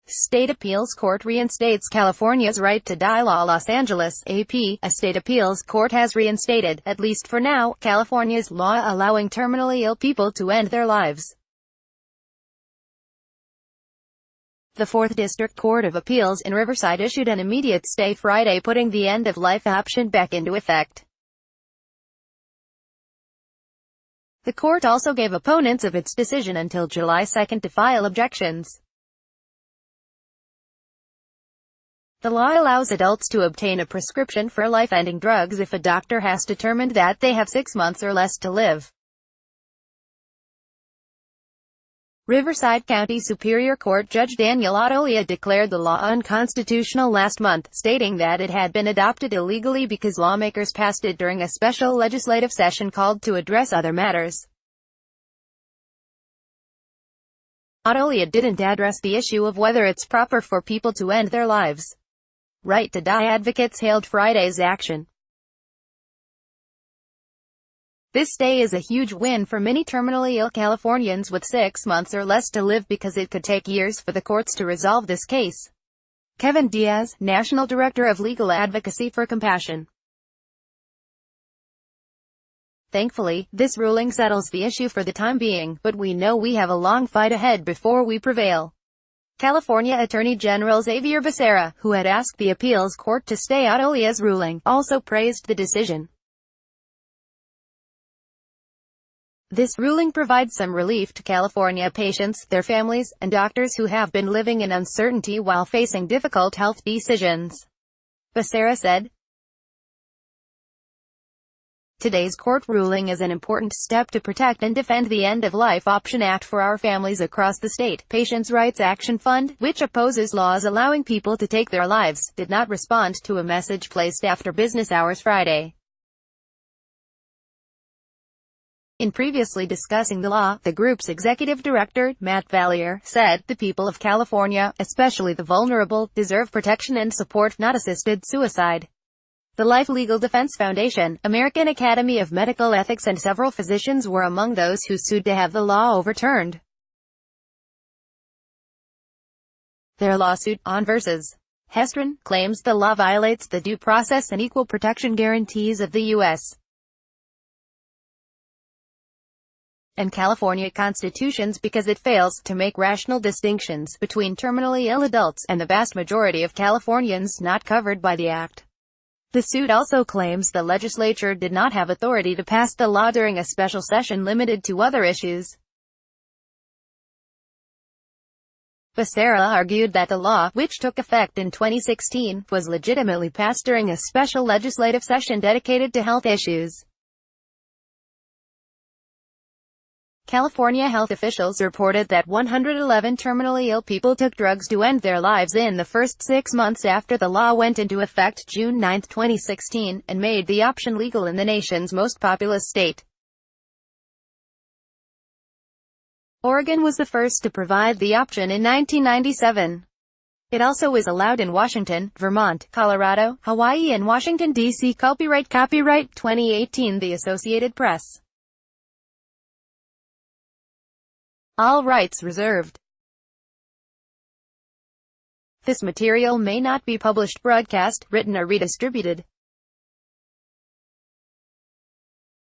State Appeals Court reinstates California's right to die law. Los Angeles, AP. A state appeals court has reinstated, at least for now, California's law allowing terminally ill people to end their lives. The 4th District Court of Appeals in Riverside issued an immediate stay Friday, putting the end-of-life option back into effect. The court also gave opponents of its decision until July 2 to file objections. The law allows adults to obtain a prescription for life-ending drugs if a doctor has determined that they have 6 months or less to live. Riverside County Superior Court Judge Daniel Otolia declared the law unconstitutional last month, stating that it had been adopted illegally because lawmakers passed it during a special legislative session called to address other matters. Otolia didn't address the issue of whether it's proper for people to end their lives. Right to Die advocates hailed Friday's action. This stay is a huge win for many terminally ill Californians with 6 months or less to live because it could take years for the courts to resolve this case. Kevin Diaz, National Director of Legal Advocacy for Compassion. Thankfully, this ruling settles the issue for the time being, but we know we have a long fight ahead before we prevail. California Attorney General Xavier Becerra, who had asked the appeals court to stay Otolia's ruling, also praised the decision. This ruling provides some relief to California patients, their families, and doctors who have been living in uncertainty while facing difficult health decisions. Becerra said, "Today's court ruling is an important step to protect and defend the End-of-Life Option Act for our families across the state." Patients' Rights Action Fund, which opposes laws allowing people to take their lives, did not respond to a message placed after business hours Friday. In previously discussing the law, the group's executive director, Matt Valier, said, "The people of California, especially the vulnerable, deserve protection and support, not assisted suicide." The Life Legal Defense Foundation, American Academy of Medical Ethics and several physicians were among those who sued to have the law overturned. Their lawsuit, on vs. Hestron, claims the law violates the due process and equal protection guarantees of the U.S. and California constitutions because it fails to make rational distinctions between terminally ill adults and the vast majority of Californians not covered by the act. The suit also claims the legislature did not have authority to pass the law during a special session limited to other issues. Becerra argued that the law, which took effect in 2016, was legitimately passed during a special legislative session dedicated to health issues. California health officials reported that 111 terminally ill people took drugs to end their lives in the first 6 months after the law went into effect June 9, 2016, and made the option legal in the nation's most populous state. Oregon was the first to provide the option in 1997. It also is allowed in Washington, Vermont, Colorado, Hawaii and Washington, D.C. Copyright 2018 The Associated Press. All rights reserved. This material may not be published, broadcast, written or redistributed.